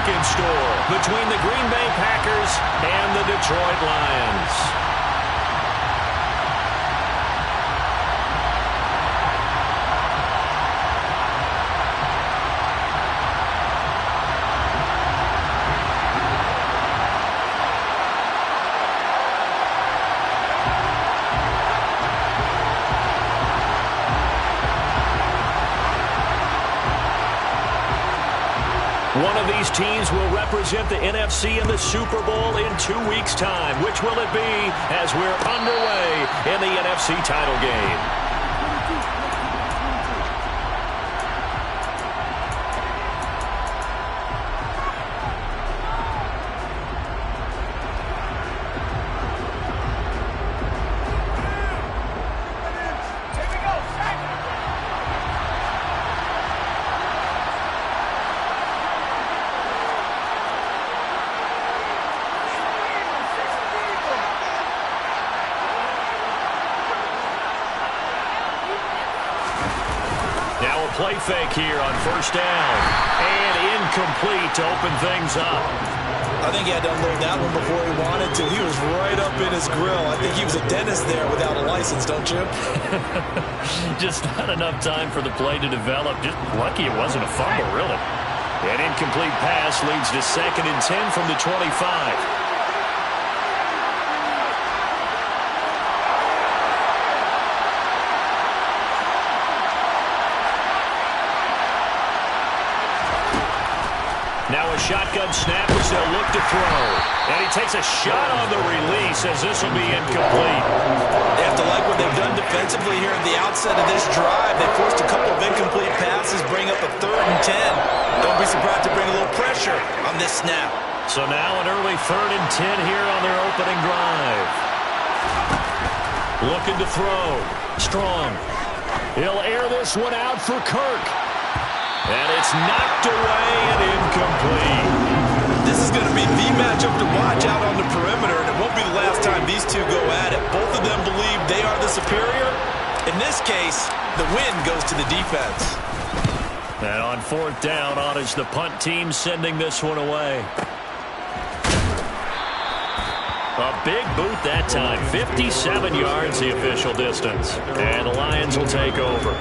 week in store between the Green Bay Packers and the Detroit Lions. One of these teams will represent the NFC in the Super Bowl in 2 weeks' time. Which will it be as we're underway in the NFC title game? Now a play fake here on first down. And incomplete to open things up. I think he had to unload that one before he wanted to. He was right up in his grill. I think he was a dentist there without a license, don't you? Just not enough time for the play to develop. Just lucky it wasn't a fumble, really. An incomplete pass leads to 2nd and 10 from the 25. Now a shotgun snap as they'll look to throw. And he takes a shot on the release as this will be incomplete. They have to like what they've done defensively here at the outset of this drive. They forced a couple of incomplete passes, bring up a 3rd and 10. Don't be surprised to bring a little pressure on this snap. So now an early 3rd and 10 here on their opening drive. Looking to throw. Strong. He'll air this one out for Kirk. And it's knocked away and incomplete. This is going to be the matchup to watch out on the perimeter, and it won't be the last time these two go at it. Both of them believe they are the superior. In this case, the win goes to the defense. And on 4th down, on is the punt team sending this one away. A big boot that time. 57 yards the official distance. And the Lions will take over.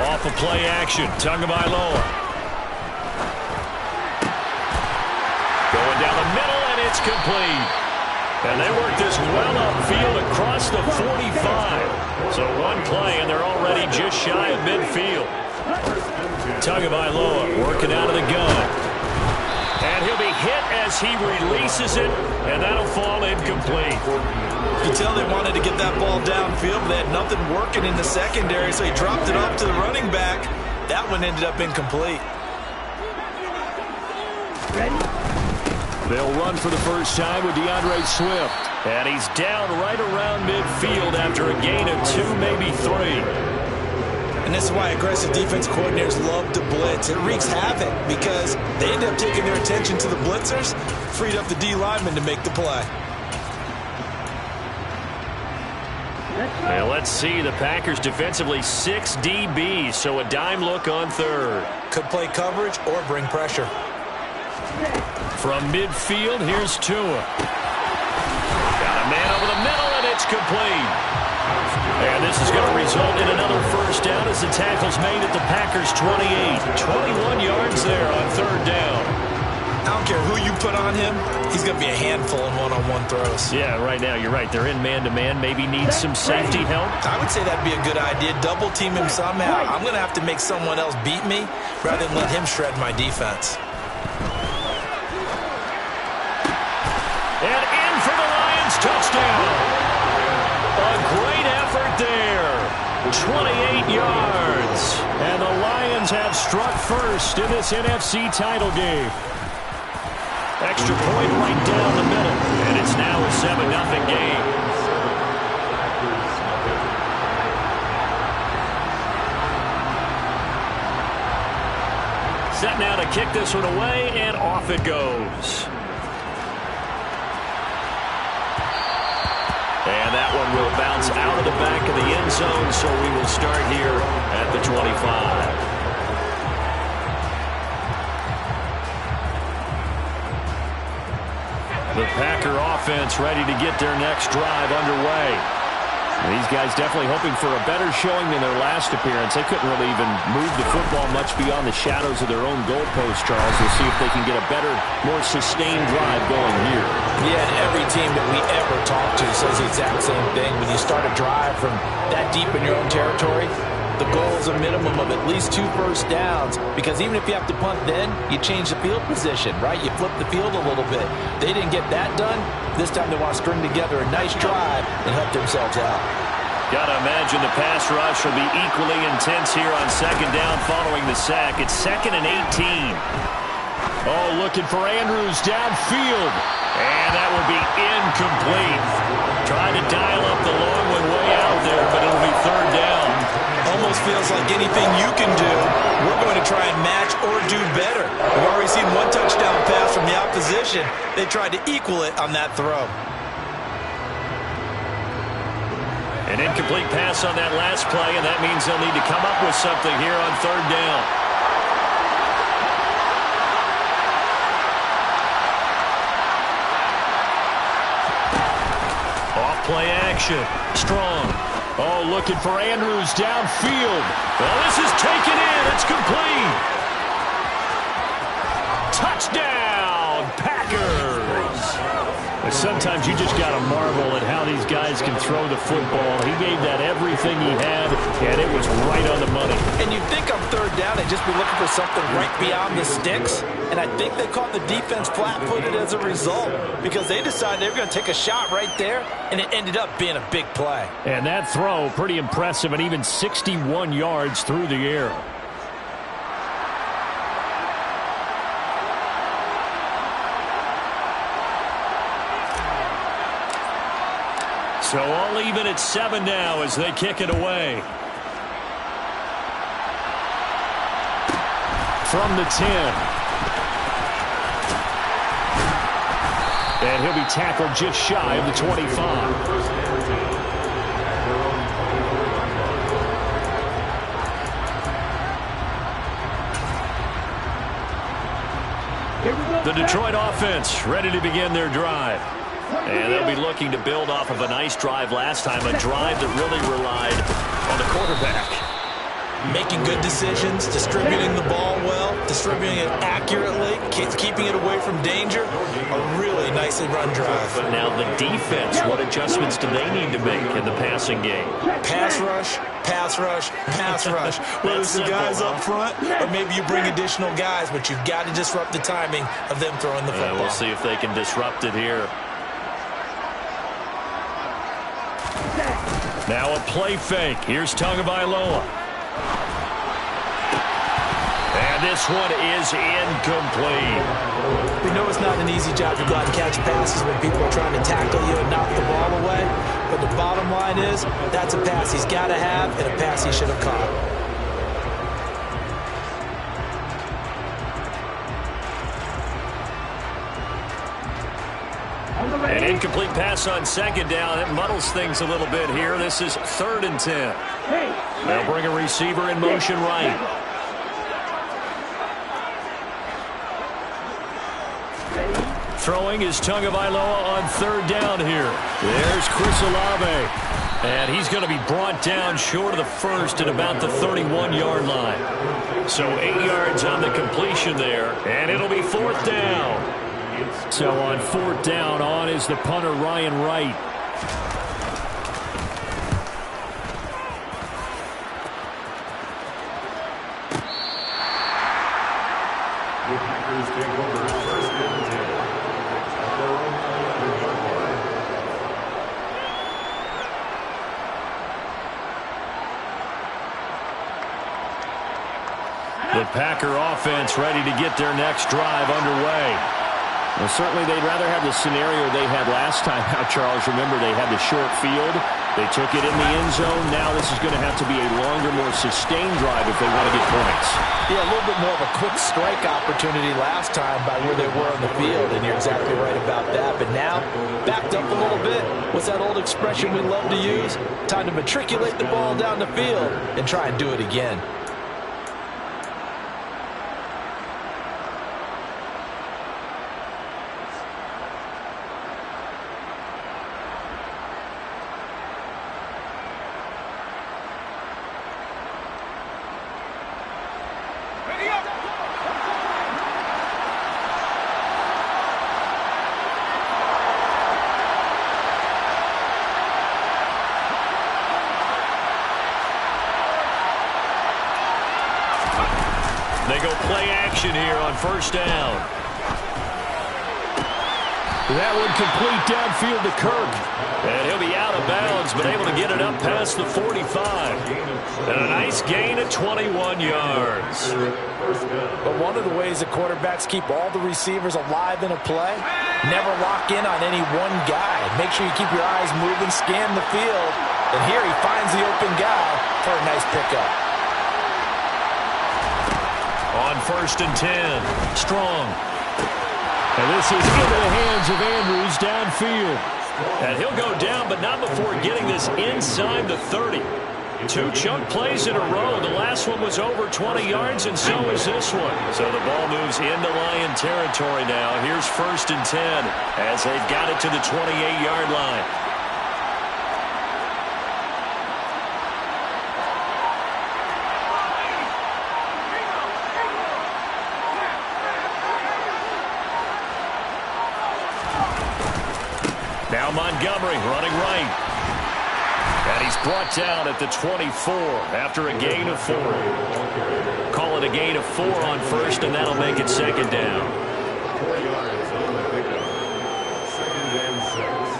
Off of play action, Tagovailoa. Going down the middle, and it's complete. And they work this well upfield across the 45. So one play, and they're already just shy of midfield. Tagovailoa working out of the gun. And he'll be hit as he releases it, and that'll fall incomplete. You can tell they wanted to get that ball downfield, but they had nothing working in the secondary, so he dropped it off to the running back. That one ended up incomplete. They'll run for the first time with DeAndre Swift. And he's down right around midfield after a gain of 2, maybe 3. And this is why aggressive defense coordinators love to blitz. It wreaks havoc because they end up taking their attention to the blitzers, freed up the D lineman to make the play. Well, let's see. The Packers defensively 6 DBs, so a dime look on 3rd. Could play coverage or bring pressure. From midfield, here's Tua. Got a man over the middle, and it's complete. And this is going to result in another first down as the tackle's made at the Packers' 28. 21 yards there on 3rd down. I don't care who you put on him, he's going to be a handful in one-on-one throws. Yeah, right now, you're right. They're in man-to-man. Maybe needs some safety help. I would say that'd be a good idea. Double team him somehow. I'm going to have to make someone else beat me rather than let him shred my defense. And in for the Lions touchdown. A great effort there. 28 yards. And the struck first in this NFC title game. Extra point right down the middle, and it's now a 7-0 game. Set now to kick this one away, and off it goes. And that one will bounce out of the back of the end zone, so we will start here at the 25. The Packer offense ready to get their next drive underway. These guys definitely hoping for a better showing than their last appearance. They couldn't really even move the football much beyond the shadows of their own goalpost, Charles. We'll see if they can get a better, more sustained drive going here. Yeah, and every team that we ever talk to says the exact same thing. When you start a drive from that deep in your own territory, the goal is a minimum of at least 2 first downs, because even if you have to punt then, you change the field position, right? You flip the field a little bit. They didn't get that done. This time they want to string together a nice drive and help themselves out. Got to imagine the pass rush will be equally intense here on second down following the sack. It's 2nd and 18. Oh, looking for Andrews downfield. And that will be incomplete. Trying to dial up the long one way out there, but it'll be 3rd down. Almost feels like anything you can do, we're going to try and match or do better. We've already seen 1 touchdown pass from the opposition. They tried to equal it on that throw. An incomplete pass on that last play, and that means they'll need to come up with something here on 3rd down. Off-play action. Strong. Oh, looking for Andrews downfield. Well, this is taken in. It's complete. Touchdown, Packers. Sometimes you just got to marvel at how these guys can throw the football. He gave that everything he had, and it was right on the money. And you'd think on 3rd down they'd just be looking for something right beyond the sticks. And I think they caught the defense flat-footed as a result, because they decided they were going to take a shot right there, and it ended up being a big play. And that throw, pretty impressive, and even 61 yards through the air. So all even at 7 now as they kick it away. From the 10. And he'll be tackled just shy of the 25. The Detroit offense ready to begin their drive. And they'll be looking to build off of a nice drive last time, a drive that really relied on the quarterback. Making good decisions, distributing the ball well, distributing it accurately, keeping it away from danger. A really nicely run drive. But now the defense, what adjustments do they need to make in the passing game? Pass rush, pass rush, pass rush. Whether it's the guys up front or maybe you bring additional guys, but you've got to disrupt the timing of them throwing the football. We'll see if they can disrupt it here. Now a play fake. Here's Tagovailoa. And this one is incomplete. We know it's not an easy job to go out and catch passes when people are trying to tackle you and knock the ball away. But the bottom line is, that's a pass he's got to have and a pass he should have caught. An incomplete pass on 2nd down. It muddles things a little bit here. This is 3rd and 10. They'll bring a receiver in motion right. Throwing is Tagovailoa on 3rd down here. There's Chris Olave. And he's going to be brought down short of the first at about the 31-yard line. So 8 yards on the completion there. And it'll be 4th down. So on 4th down, on is the punter, Ryan Wright. The Packers take over 1st and 10 at their own 11-yard line. The Packer offense ready to get their next drive underway. Well, certainly they'd rather have the scenario they had last time out, Charles. Remember, they had the short field. They took it in the end zone. Now this is going to have to be a longer, more sustained drive if they want to get points. Yeah, a little bit more of a quick strike opportunity last time by where they were on the field, and you're exactly right about that. But now, backed up a little bit. What's that old expression we love to use? Time to matriculate the ball down the field and try and do it again. They go play action here on first down. That one complete downfield to Kirk. And he'll be out of bounds, but able to get it up past the 45. And a nice gain of 21 yards. But one of the ways that quarterbacks keep all the receivers alive in a play, never lock in on any one guy. Make sure you keep your eyes moving, scan the field. And here he finds the open guy for a nice pickup. On first and 10, Strong. And this is into the hands of Andrews downfield. And he'll go down, but not before getting this inside the 30. Two chunk plays in a row. The last one was over 20 yards, and so is this one. So the ball moves into Lion territory now. Here's first and 10 as they've got it to the 28-yard line. Now Montgomery running right. And he's brought down at the 24 after a gain of 4. Call it a gain of 4 on first, and that'll make it second down. 4 yards on the pickup. Second and 6.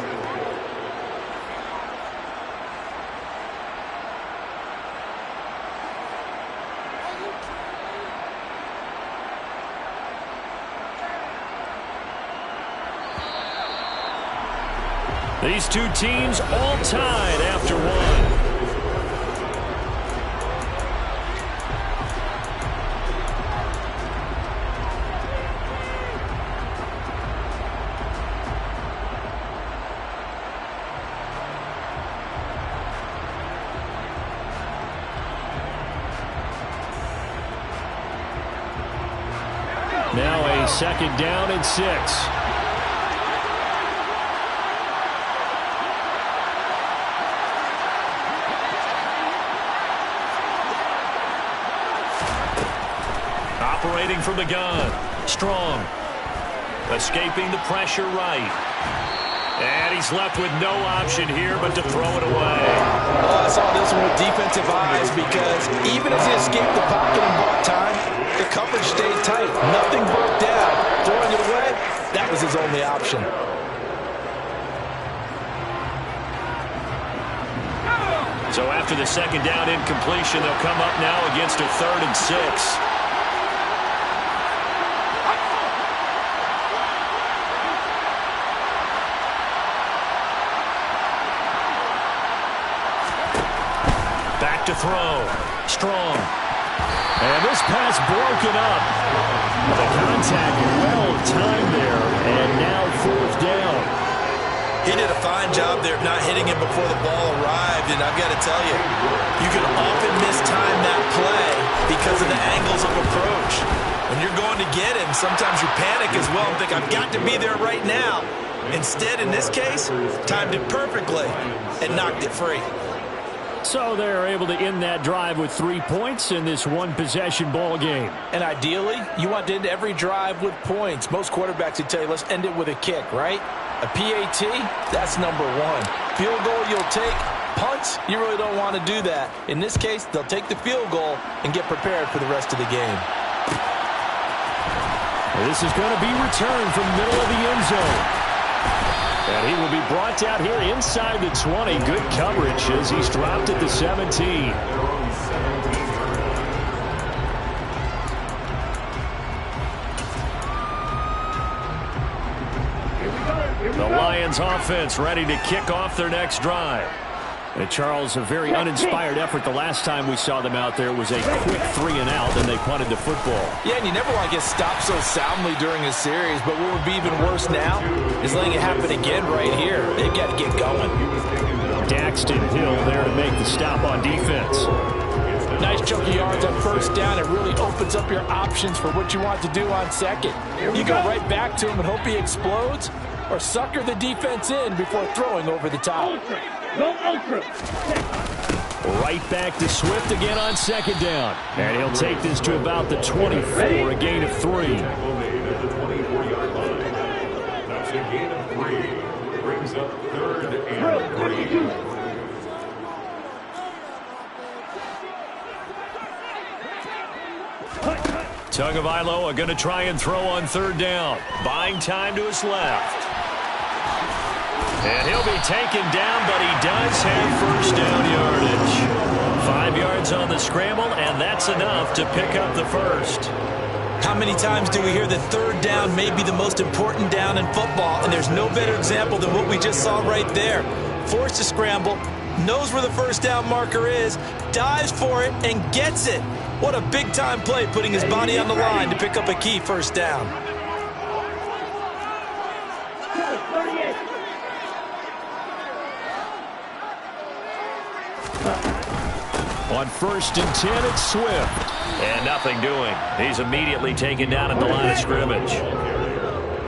These two teams all tied after one. Now a second down and 6. Operating from the gun. Strong. Escaping the pressure right. And he's left with no option here but to throw it away. Oh, I saw this one with defensive eyes because even as he escaped the pocket and bought time, the coverage stayed tight. Nothing broke down. Throwing it away, that was his only option. So after the second down incompletion, they'll come up now against a 3rd and 6. To throw. Strong. And this pass broken up. The contact well timed there, and now 4th down. He did a fine job there of not hitting him before the ball arrived, and I've got to tell you, you can often mistime that play because of the angles of approach. When you're going to get him, sometimes you panic as well and think, I've got to be there right now. Instead, in this case, timed it perfectly and knocked it free. So they're able to end that drive with 3 points in this one-possession ball game. And ideally, you want to end every drive with points. Most quarterbacks would tell you, let's end it with a kick, right? A PAT, that's number 1. Field goal you'll take. Punts, you really don't want to do that. In this case, they'll take the field goal and get prepared for the rest of the game. This is going to be returned from the middle of the end zone. And he will be brought down here inside the 20. Good coverage as he's dropped at the 17. Lions offense ready to kick off their next drive. And Charles, a very uninspired effort. The last time we saw them out there was a quick 3-and-out, and they punted the football. Yeah, and you never want to get stopped so soundly during a series, but what would be even worse now is letting it happen again right here. They've got to get going. Daxton Hill there to make the stop on defense. Nice chunk of yards on first down. It really opens up your options for what you want to do on second. You go right back to him and hope he explodes, or sucker the defense in before throwing over the top. Right back to Swift again on second down. And he'll take this to about the 24, a gain of 3. That's a gain of 3. Brings up 3rd and 3. Tagovailoa going to try and throw on 3rd down. Buying time to his left. And he'll be taken down, but he does have first down yardage. 5 yards on the scramble, and that's enough to pick up the first. How many times do we hear that 3rd down may be the most important down in football, and there's no better example than what we just saw right there. Forced to scramble, knows where the first down marker is, dives for it, and gets it. What a big-time play, putting his body on the line to pick up a key first down. On 1st and 10, it's Swift. And nothing doing. He's immediately taken down at the line of scrimmage.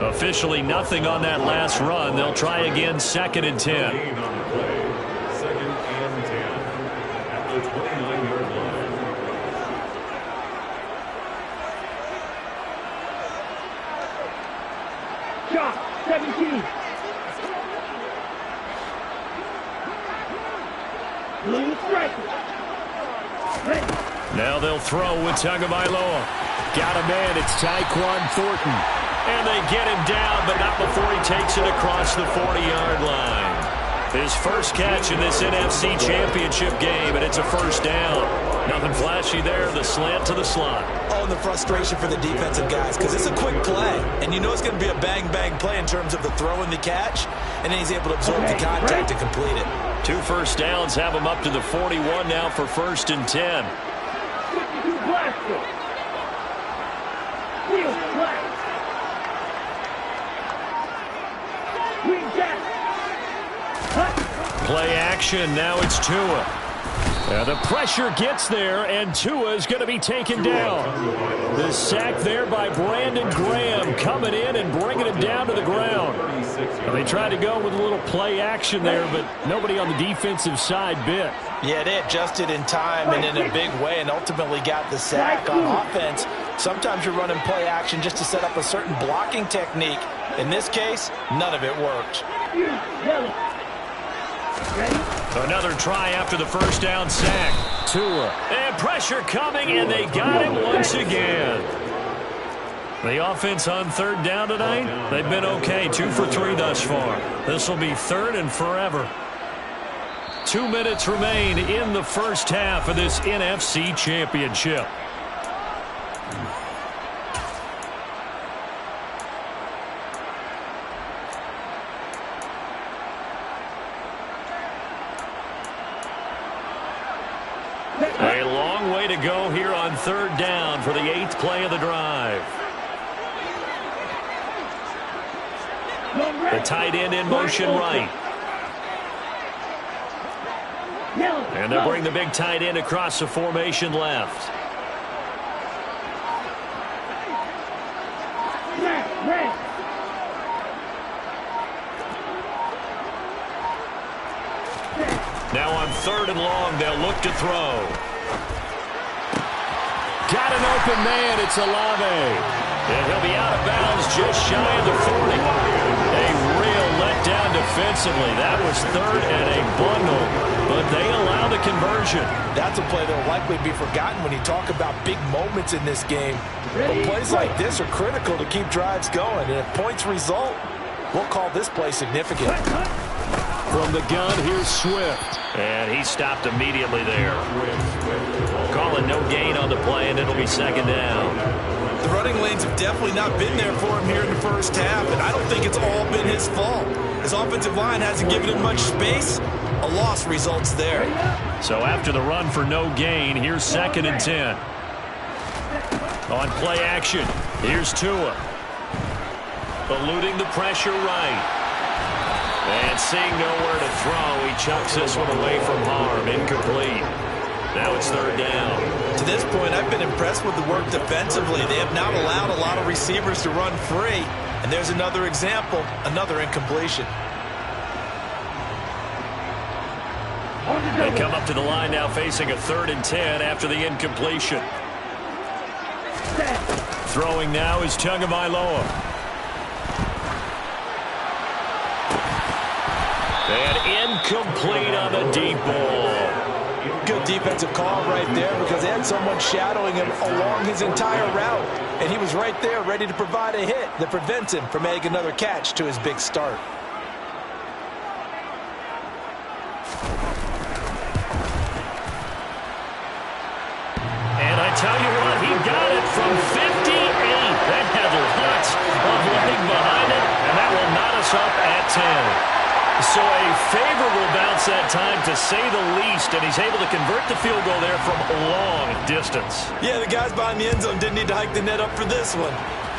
Officially nothing on that last run. They'll try again 2nd and 10. 2nd and 10 at the 29-yard line. Shot 17. Blue striker. Now they'll throw with Tagovailoa. Got a man, it's Tyquan Thornton. And they get him down, but not before he takes it across the 40-yard line. His first catch in this NFC Championship game, and it's a first down. Nothing flashy there, the slant to the slot. Oh, and the frustration for the defensive guys, because it's a quick play, and you know it's going to be a bang-bang play in terms of the throw and the catch, and then he's able to absorb the contact to complete it. 2 first downs have him up to the 41 now for 1st and 10. Play action, now it's Tua. The pressure gets there, and Tua is going to be taken down. The sack there by Brandon Graham coming in and bringing him down to the ground. And they tried to go with a little play action there, but nobody on the defensive side bit. Yeah, they adjusted in time and in a big way and ultimately got the sack. On offense, sometimes you're running play action just to set up a certain blocking technique. In this case, none of it worked. Another try after the first down sack. Tua. And pressure coming, and they got him once again. The offense on 3rd down tonight, they've been okay. 2 for 3 thus far. This will be 3rd and forever. 2 minutes remain in the first half of this NFC Championship. A long way to go here on 3rd down for the 8th play of the drive. The tight end in motion right. And they'll bring the big tight end across the formation left. Now on 3rd and long, they'll look to throw. Got an open man, it's Olave. And he'll be out of bounds just shy of the 40. A real letdown defensively. That was 3rd and a bundle, but they allow the conversion. That's a play that will likely be forgotten when you talk about big moments in this game. But plays like this are critical to keep drives going, and if points result, we'll call this play significant. From the gun, here's Swift. And he stopped immediately there. Calling no gain on the play, and it'll be 2nd down. The running lanes have definitely not been there for him here in the first half, and I don't think it's all been his fault. His offensive line hasn't given him much space. A loss results there. So after the run for no gain, here's 2nd and 10. On play action, here's Tua. Eluding the pressure right. And seeing nowhere to throw, he chucks this one away from harm. Incomplete. Now it's 3rd down. To this point, I've been impressed with the work defensively. They have not allowed a lot of receivers to run free. And there's another example, another incompletion. They come up to the line now facing a 3rd and 10 after the incompletion. Throwing now is Tagovailoa. And incomplete on the deep ball. Good defensive call right there because they had someone shadowing him along his entire route. And he was right there ready to provide a hit that prevents him from adding another catch to his big start. And I tell you what, he got it from 58. That had lots of leg behind it, and that will knot us up at 10. So a favorable bounce that time, to say the least, and he's able to convert the field goal there from a long distance. Yeah, the guys behind the end zone didn't need to hike the net up for this one.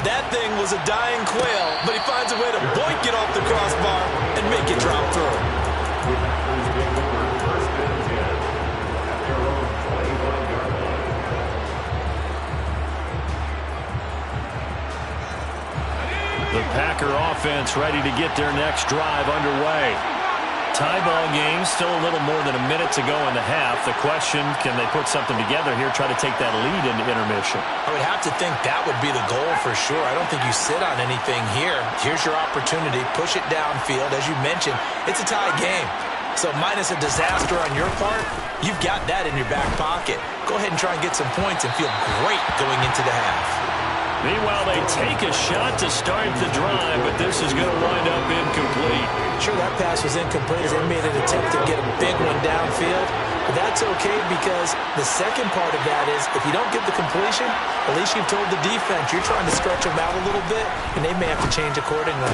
That thing was a dying quail, but he finds a way to boink it off the crossbar and make it drop through. The Packer offense ready to get their next drive underway. Tie ball game, still a little more than a minute to go in the half. The question, can they put something together here, try to take that lead into intermission? I would have to think that would be the goal for sure. I don't think you sit on anything here. Here's your opportunity. Push it downfield. As you mentioned, it's a tie game. So minus a disaster on your part, you've got that in your back pocket. Go ahead and try and get some points and feel great going into the half. Meanwhile, they take a shot to start the drive, but this is going to wind up incomplete. Sure, that pass was incomplete as they made an attempt to get a big one downfield. But that's okay because the second part of that is if you don't get the completion, at least you've told the defense you're trying to stretch them out a little bit, and they may have to change accordingly.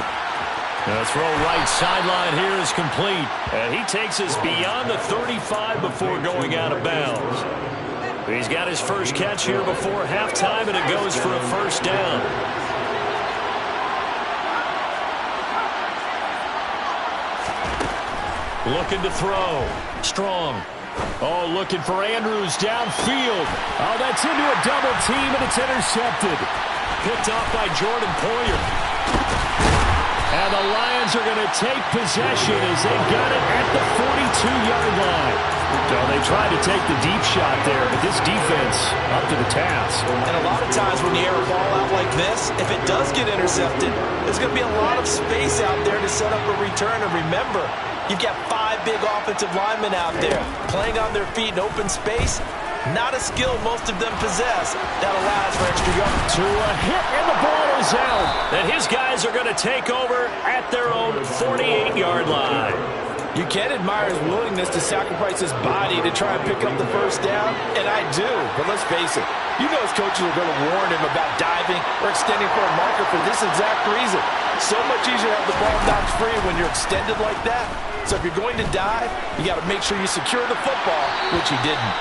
The throw right sideline here is complete. And he takes us beyond the 35 before going out of bounds. He's got his first catch here before halftime, and it goes for a 1st down. Looking to throw. Strong. Oh, looking for Andrews downfield. Oh, that's into a double team, and it's intercepted. Picked off by Jordan Poyer. And the Lions are going to take possession as they got it at the 42-yard line. So they tried to take the deep shot there, but this defense up to the task. And a lot of times when you air a ball out like this, if it does get intercepted, there's going to be a lot of space out there to set up a return. And remember, you've got 5 big offensive linemen out there playing on their feet in open space. Not a skill most of them possess that allows for extra yards. To a hit, and the ball is out. And his guys are going to take over at their own 48-yard line. You can admire his willingness to sacrifice his body to try and pick up the 1st down, and I do. But let's face it, you know his coaches are going to warn him about diving or extending for a marker for this exact reason. So much easier to have the ball knocked free when you're extended like that. So if you're going to dive, you got to make sure you secure the football, which he didn't.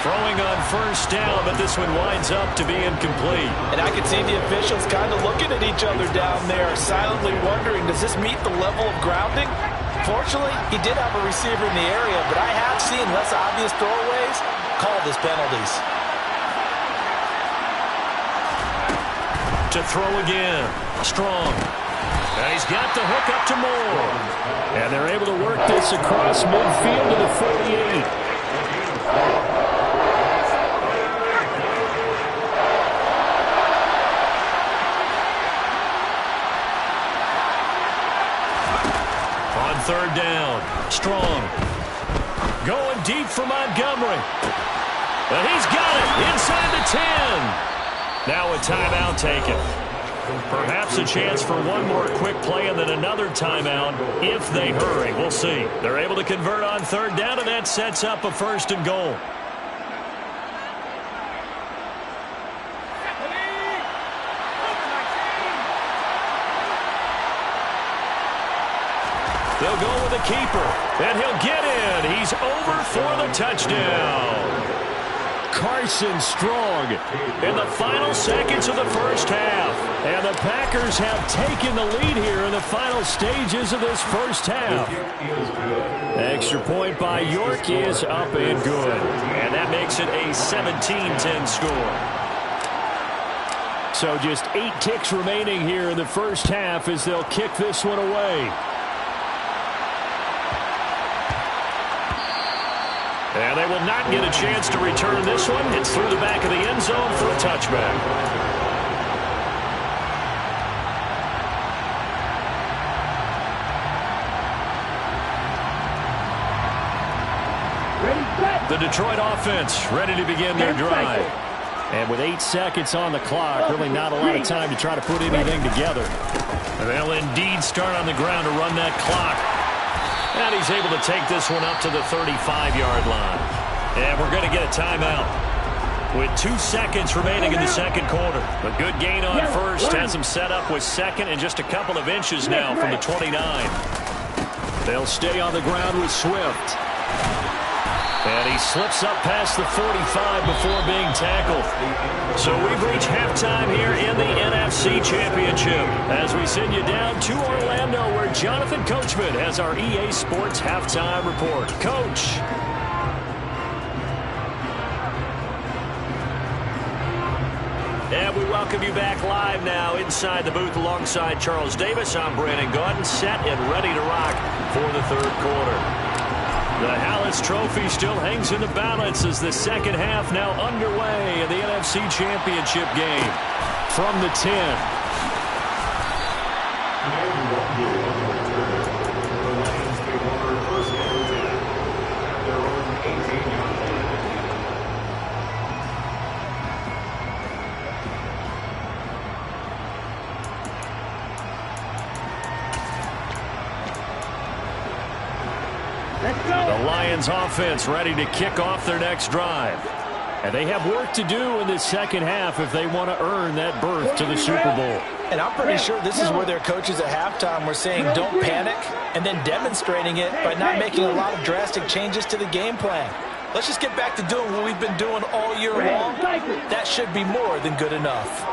Throwing on 1st down, but this one winds up to be incomplete. And I could see the officials kind of looking at each other down there, silently wondering, does this meet the level of grounding? Fortunately, he did have a receiver in the area, but I have seen less obvious throwaways called as penalties. To throw again. Strong. And he's got the hook up to Moore. And they're able to work this across midfield to the 48. On 3rd down, Strong. Going deep for Montgomery. And he's got it inside the 10. Now a timeout taken. Perhaps a chance for one more quick play and then another timeout if they hurry. We'll see. They're able to convert on 3rd down, and that sets up a 1st and goal. They'll go with the keeper, and he'll get in. He's over for the touchdown. Carson Strong in the final seconds of the first half. And the Packers have taken the lead here in the final stages of this first half. Extra point by York is up and good. And that makes it a 17-10 score. So just 8 kicks remaining here in the first half as they'll kick this one away. And they will not get a chance to return this one. It's through the back of the end zone for a touchback. The Detroit offense ready to begin their drive. And with 8 seconds on the clock, really not a lot of time to try to put anything together. And they'll indeed start on the ground to run that clock. And he's able to take this one up to the 35-yard line. And we're going to get a timeout with 2 seconds remaining in the second quarter. A good gain on first has him set up with second and just a couple of inches now from the 29. They'll stay on the ground with Swift. And he slips up past the 45 before being tackled. So we've reached halftime here in the NFC Championship as we send you down to Orlando where Jonathan Coachman has our EA Sports Halftime Report. Coach. And we welcome you back live now inside the booth alongside Charles Davis. I'm Brandon Gaudin, set and ready to rock for the third quarter. The Hallis Trophy still hangs in the balance as the second half now underway in the NFC Championship game. From the 10. The Lions offense ready to kick off their next drive. And they have work to do in this second half if they want to earn that berth to the Super Bowl. And I'm pretty sure this is where their coaches at halftime were saying don't panic and then demonstrating it by not making a lot of drastic changes to the game plan. Let's just get back to doing what we've been doing all year long. That should be more than good enough.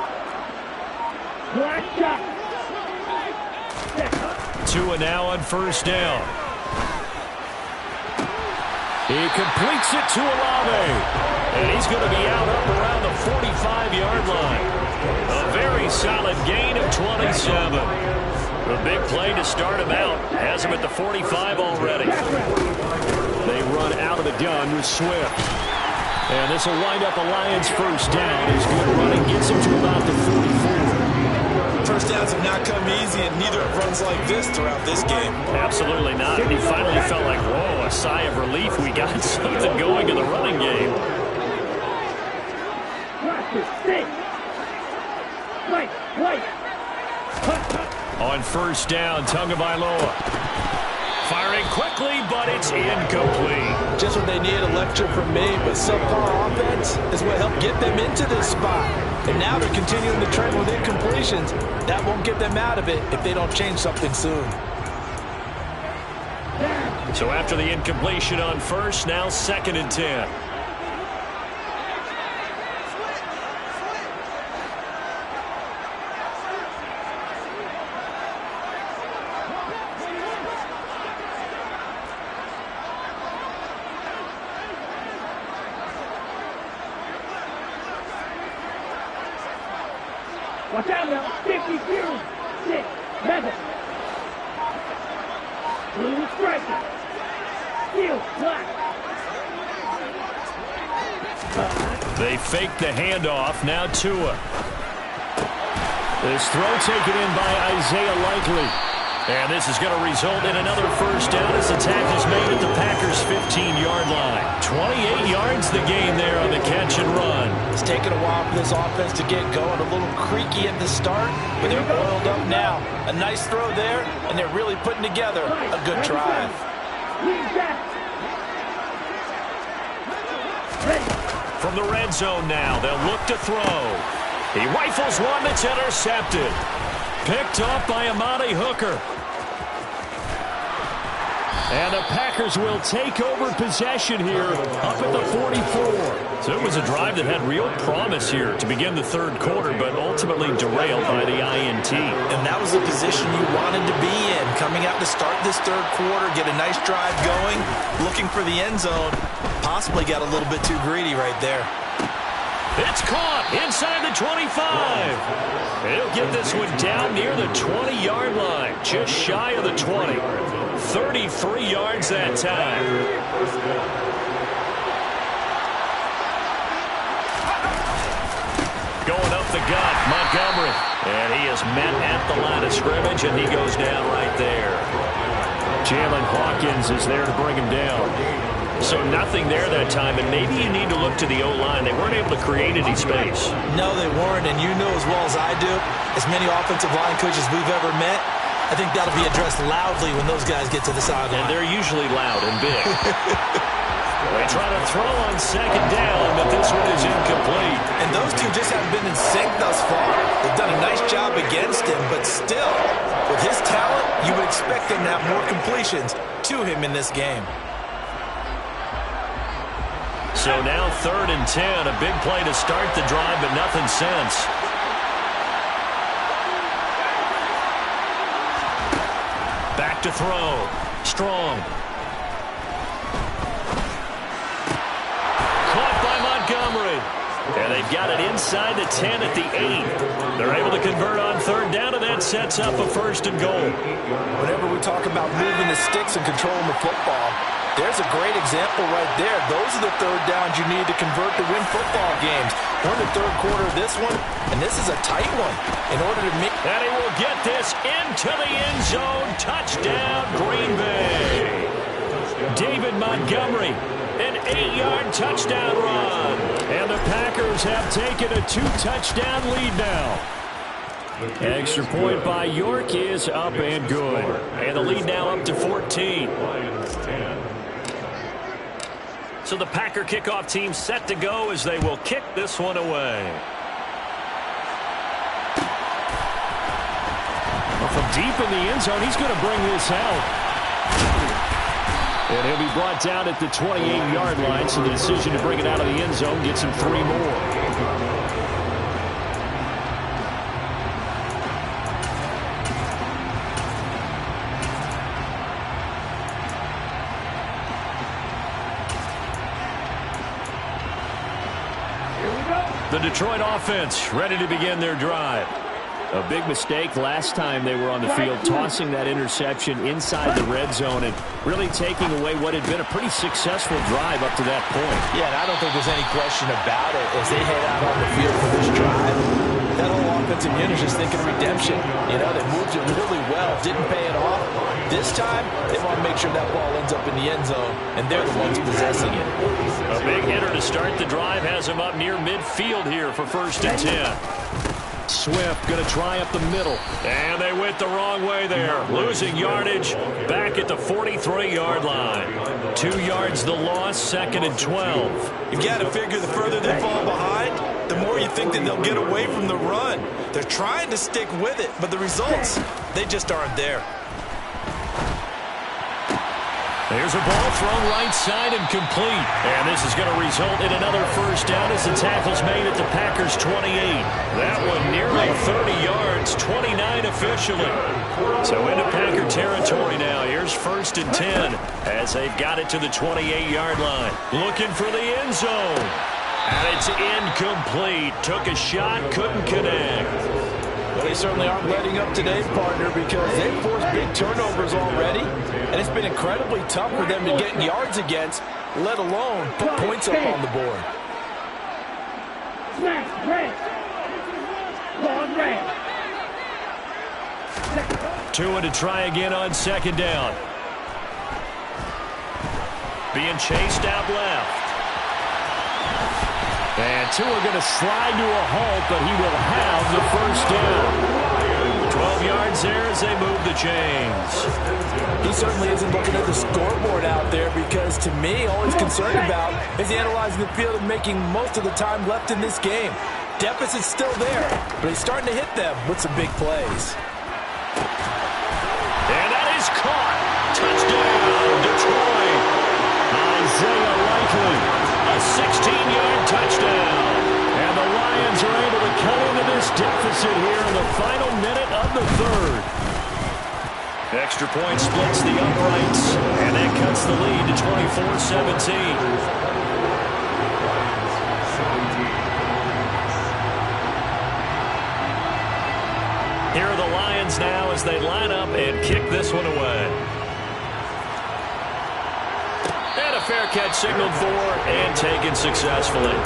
Tua now on first down. He completes it to Olave. And he's going to be out up around the 45-yard line. A very solid gain of 27. A big play to start him out. Has him at the 45 already. They run out of the gun with Swift. And this will wind up a Lions first down. His good running gets him to about the 44. First downs have not come easy, and neither have runs like this throughout this game. Absolutely not. And he finally felt like, whoa, a sigh of relief. We got something going in the running game. On first down, Tagovailoa. Firing quickly, but it's incomplete. Just what they need, a lecture from me, but subpar offense is what helped get them into this spot. And now they're continuing the trend with incompletions. That won't get them out of it if they don't change something soon. So after the incompletion on first, now second and 10. Watch out now. 52, 6, 7. Blue striker. Steel, black. They fake the handoff. Now Tua. This throw taken in by Isaiah Likely. And this is going to result in another first down as the tackle's made at the Packers' 15-yard line. 28 yards the gain there on the catch and run. It's taken a while for this offense to get going. A little creaky at the start, but they're oiled up now. A nice throw there, and they're really putting together a good drive. From the red zone now, they'll look to throw. He rifles one that's intercepted. Picked off by Amani Hooker. And the Packers will take over possession here up at the 44. So it was a drive that had real promise here to begin the third quarter, but ultimately derailed by the INT. And that was the position you wanted to be in. Coming out to start this third quarter, get a nice drive going, looking for the end zone. Possibly got a little bit too greedy right there. It's caught inside the 25. He'll get this one down near the 20-yard line, just shy of the 20. 33 yards that time. Going up the gut, Montgomery. And he is met at the line of scrimmage, and he goes down right there. Jalen Hawkins is there to bring him down. So nothing there that time, and maybe you need to look to the O-line. They weren't able to create any space. No, they weren't, and you know as well as I do, as many offensive line coaches we've ever met, I think that'll be addressed loudly when those guys get to the sideline. And they're usually loud and big. They try to throw on second down, but this one is incomplete. And those two just haven't been in sync thus far. They've done a nice job against him, but still, with his talent, you would expect them to have more completions to him in this game. So now 3rd and 10, a big play to start the drive, but nothing since. Back to throw. Strong. Caught by Montgomery. And they've got it inside the 10 at the 8. They're able to convert on 3rd down, and that sets up a 1st and goal. Whenever we talk about moving the sticks and controlling the football, there's a great example right there. Those are the 3rd downs you need to convert to win football games. We're in the 3rd quarter of this one, and this is a tight one. In order to make... And he will get this into the end zone. Touchdown, Green Bay. David Montgomery, an 8-yard touchdown run. And the Packers have taken a 2-touchdown lead now. Extra point by York is up and good. And the lead now up to 14. So the Packer kickoff team set to go as they will kick this one away. Well, from deep in the end zone, he's going to bring this out. And he'll be brought down at the 28-yard line, so the decision to bring it out of the end zone gets him 3 more. The Detroit offense ready to begin their drive. A big mistake last time they were on the field, tossing that interception inside the red zone and really taking away what had been a pretty successful drive up to that point. Yeah, and I don't think there's any question about it. As they head out on the field for this drive, that whole offensive unit is just thinking redemption. You know, they moved it really well, didn't pay it off. This time, they want to make sure that ball ends up in the end zone, and they're the ones possessing it. A big hitter to start the drive has him up near midfield here for 1st and 10. Swift going to try up the middle. And they went the wrong way there. Losing yardage back at the 43-yard line. 2 yards the loss, 2nd and 12. You've got to figure the further they fall behind, the more you think that they'll get away from the run. They're trying to stick with it, but the results, they just aren't there. There's a ball thrown right side and complete. And this is going to result in another 1st down as the tackle's made at the Packers' 28. That one nearly 30 yards, 29 officially. So into Packer territory now. Here's 1st and 10 as they've got it to the 28-yard line. Looking for the end zone. And it's incomplete. Took a shot, couldn't connect. Well, they certainly aren't letting up today, partner, because they've forced big turnovers already, and it's been incredibly tough for them to get yards against, let alone put points up on the board. Tua to try again on 2nd down. Being chased out left. And Tua going to slide to a halt, but he will have the 1st down. 12 yards there as they move the chains. He certainly isn't looking at the scoreboard out there because, to me, all he's concerned about is analyzing the field and making most of the time left in this game. Deficit's still there, but he's starting to hit them with some big plays. And that is caught. Touchdown. Detroit. Isaiah Likely, a 16-yard touchdown. And the Lions are able to cut into this deficit here in the final minute of the third. Extra point splits the uprights, and that cuts the lead to 24-17. Here are the Lions now as they line up and kick this one away. And a fair catch signaled for and taken successfully.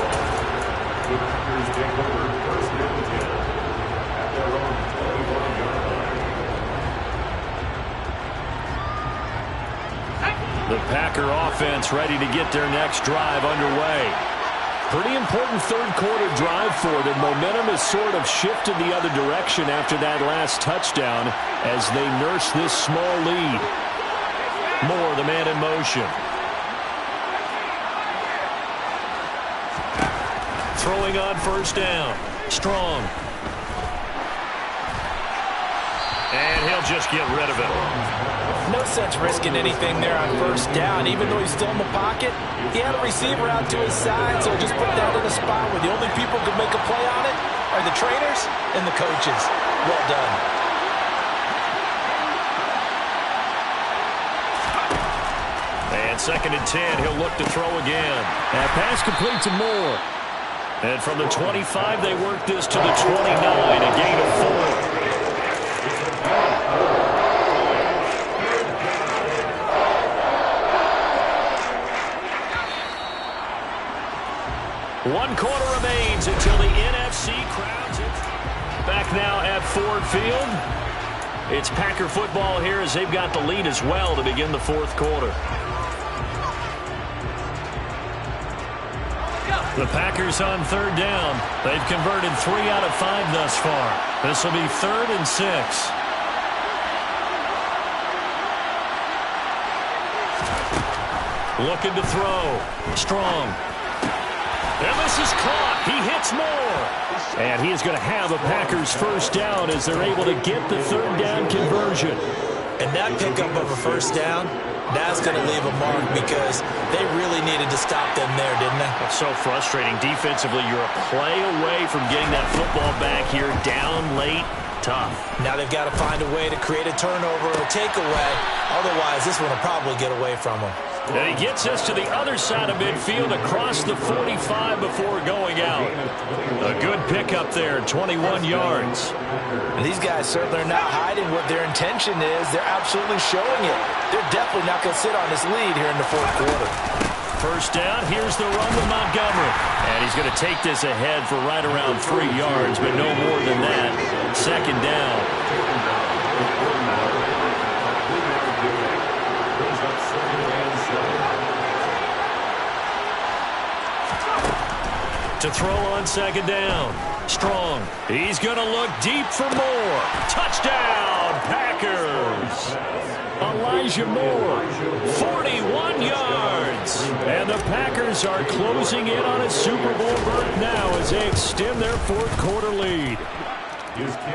The Packer offense ready to get their next drive underway. Pretty important third-quarter drive for them. Momentum has sort of shifted the other direction after that last touchdown as they nurse this small lead. Moore, the man in motion. Throwing on first down. Strong. And he'll just get rid of it. No sense risking anything there on first down. Even though he's still in the pocket, he had a receiver out to his side, so just put that in a spot where the only people who can make a play on it are the trainers and the coaches. Well done. And 2nd and 10, he'll look to throw again. That pass complete to Moore. And from the 25, they work this to the 29, a gain of 4. One quarter remains until the NFC crowns it. Back now at Ford Field. It's Packer football here as they've got the lead as well to begin the fourth quarter. The Packers on third down. They've converted 3 out of 5 thus far. This will be 3rd and 6. Looking to throw. Strong. And this is caught. He hits Moore. And he is going to have a Packers first down as they're able to get the third down conversion. And that pickup of a first down, that's going to leave a mark because they really needed to stop them there, didn't they? It's so frustrating. Defensively, you're a play away from getting that football back here down late. Tough. Now they've got to find a way to create a turnover or takeaway. Otherwise, this one will probably get away from them. And he gets us to the other side of midfield across the 45 before going out. A good pickup there, 21 yards. And these guys certainly are not hiding what their intention is. They're absolutely showing it. They're definitely not going to sit on this lead here in the fourth quarter. First down, here's the run with Montgomery. And he's going to take this ahead for right around 3 yards, but no more than that. 2nd down. To throw on 2nd down. Strong. He's going to look deep for Moore. Touchdown, Packers. Elijah Moore, 41 yards. And the Packers are closing in on a Super Bowl berth now as they extend their fourth quarter lead.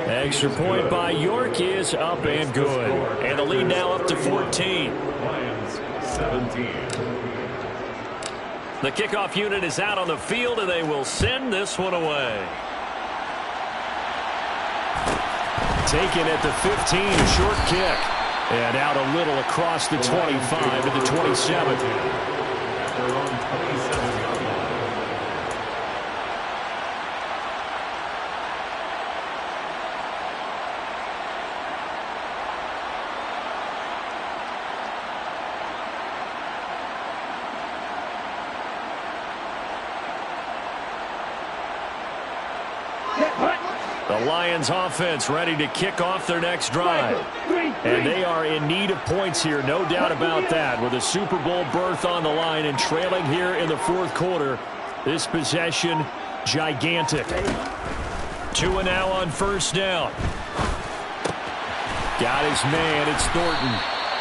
Extra point by York is up and good. And the lead now up to 14. Lions 17. The kickoff unit is out on the field, and they will send this one away. Taken at the 15, a short kick. And out a little across the 25 to the 27. They're on 27. The Lions offense ready to kick off their next drive. And they are in need of points here, no doubt about that. With a Super Bowl berth on the line and trailing here in the fourth quarter. This possession, gigantic. 2 now on first down. Got his man, it's Thornton.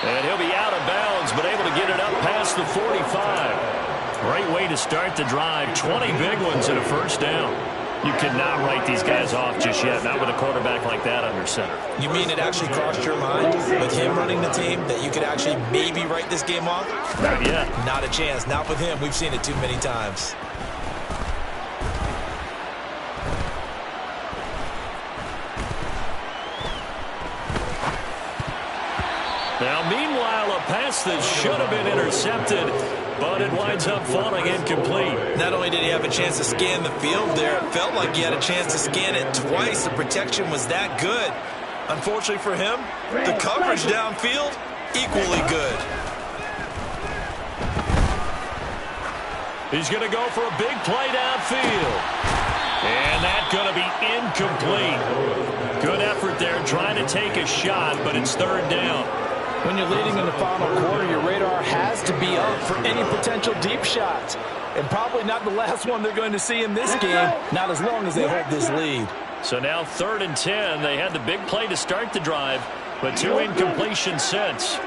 And he'll be out of bounds, but able to get it up past the 45. Great way to start the drive. 20 big ones and a first down. You cannot write these guys off just yet, not with a quarterback like that under center. You mean it actually crossed your mind with him running the team that you could actually maybe write this game off? Not yet. Not a chance. Not with him. We've seen it too many times. Now, meanwhile, a pass that should have been intercepted, but it winds up falling incomplete. Not only did he have a chance to scan the field there, it felt like he had a chance to scan it twice. The protection was that good. Unfortunately for him, the coverage downfield, equally good. He's going to go for a big play downfield. And that's going to be incomplete. Good effort there trying to take a shot, but it's third down. When you're leading in the final quarter, your radar has to be up for any potential deep shots. And probably not the last one they're going to see in this game, not as long as they hold this lead. So now 3rd and 10. They had the big play to start the drive, but 2 incompletions since.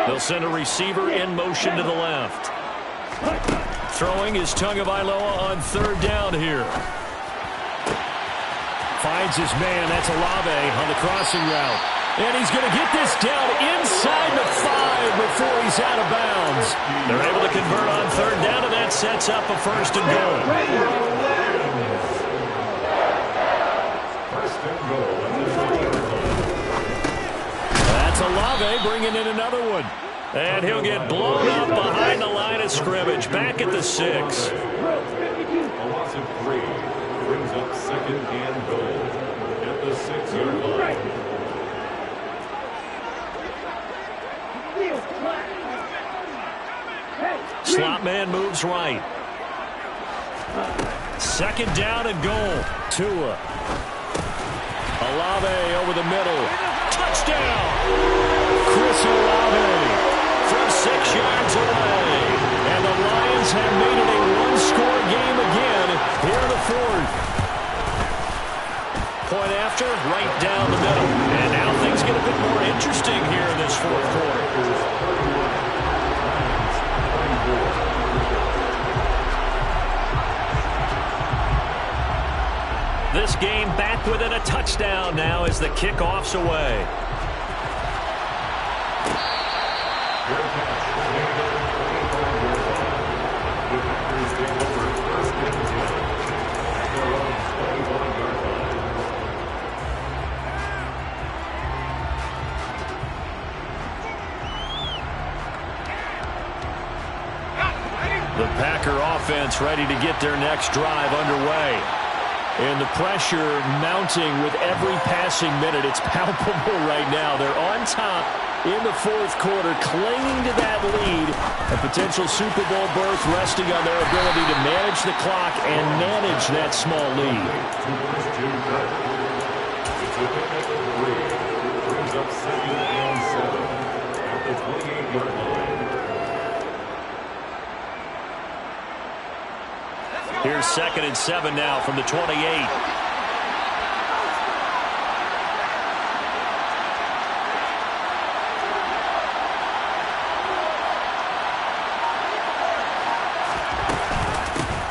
They'll send a receiver in motion to the left. Throwing is Tagovailoa on 3rd down here. Finds his man. That's Olave on the crossing route. And he's going to get this down inside the 5 before he's out of bounds. They're able to convert on 3rd down, and that sets up a 1st and goal. That's Olave bringing in another one. And he'll get blown up behind the line of scrimmage. Back at the 6. A loss of 3 brings up 2nd and goal at the 6-yard line. Slot man moves right. 2nd down and goal. Tua. Olave over the middle. Touchdown! Chris Olave From 6 yards away. And the Lions have made it a one-score game again here in the 4th. Point after, right down the middle. And now things get a bit more interesting here in this 4th quarter. This game back within a touchdown now as the kickoff's away. The Packer offense ready to get their next drive underway. And the pressure mounting with every passing minute. It's palpable right now. They're on top in the 4th quarter, clinging to that lead. A potential Super Bowl berth resting on their ability to manage the clock and manage that small lead. Brings up 2nd and 7 at the 28-yard line. Here's 2nd and 7 now from the 28.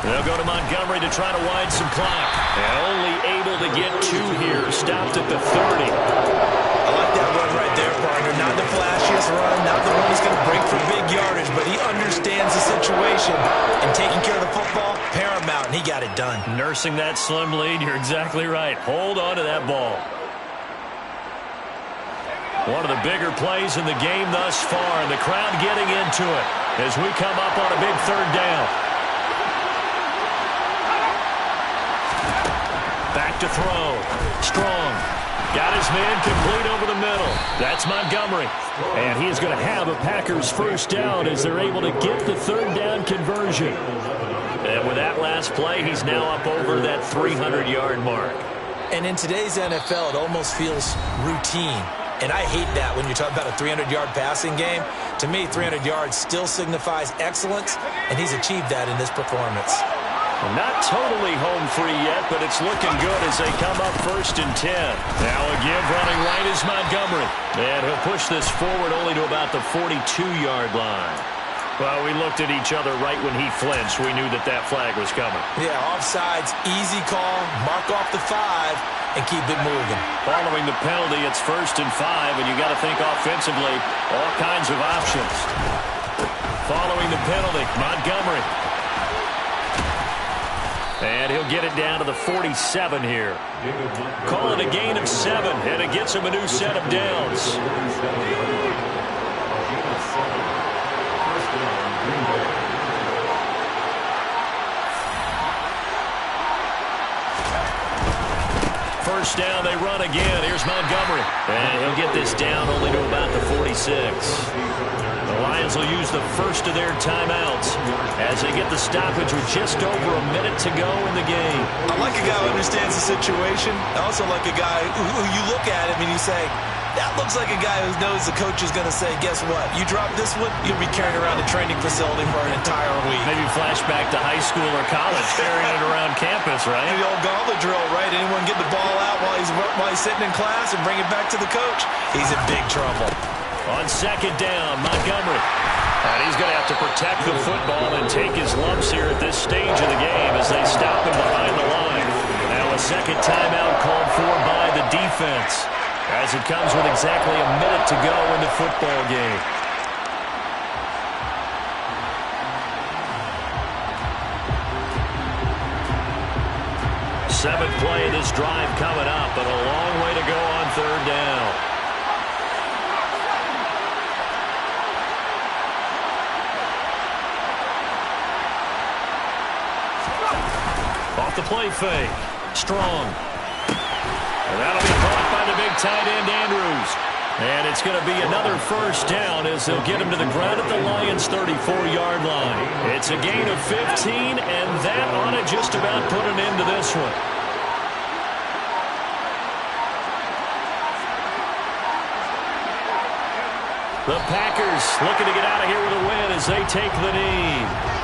They'll go to Montgomery to try to wind some clock. And only able to get 2 here. Stopped at the 30. I like that run right there, partner. Not the flashiest run, not the one that's going to break for big yardage, but he understands the situation. And taking care of the football, paramount, and he got it done. Nursing that slim lead, you're exactly right. Hold on to that ball. One of the bigger plays in the game thus far, and the crowd getting into it as we come up on a big 3rd down. Back to throw. Strong. Got his man complete over the middle. That's Montgomery. And he is going to have a Packers 1st down as they're able to get the 3rd down conversion. And with that last play, he's now up over that 300-yard mark. And in today's NFL, it almost feels routine. And I hate that when you're talking about a 300-yard passing game. To me, 300 yards still signifies excellence, and he's achieved that in this performance. Not totally home free yet, but it's looking good as they come up 1st and 10. Now a give running right is Montgomery. And he'll push this forward only to about the 42-yard line. Well, we looked at each other right when he flinched. We knew that that flag was coming. Yeah, offsides, easy call, mark off the 5, and keep it moving. Following the penalty, it's 1st and 5, and you got to think offensively, all kinds of options. Following the penalty, Montgomery. And he'll get it down to the 47 here. Call it a gain of 7, and it gets him a new set of downs. First down, they run again. Here's Montgomery. And he'll get this down only to about the 46. The Lions will use the first of their timeouts as they get the stoppage with just over a minute to go in the game. I like a guy who understands the situation. I also like a guy who you look at him and you say, that looks like a guy who knows the coach is going to say, guess what? You drop this one, you'll be carrying around the training facility for an entire week. Maybe flashback to high school or college, carrying it around campus, right? The old gauntlet drill, right? Anyone get the ball out while he's sitting in class and bring it back to the coach? He's in big trouble. On 2nd down, Montgomery. And he's going to have to protect the football and take his lumps here at this stage of the game as they stop him behind the line. Now a second timeout called for by the defense, as it comes with exactly a minute to go in the football game. Seventh play of this drive coming up, but a long way to go on 3rd down. Off the play fake. Strong. And that'll be caught by the big tight end, Andrews. And it's going to be another first down as they'll get him to the ground at the Lions' 34-yard line. It's a gain of 15, and that ought to just about put an end to this one. The Packers looking to get out of here with a win as they take the knee.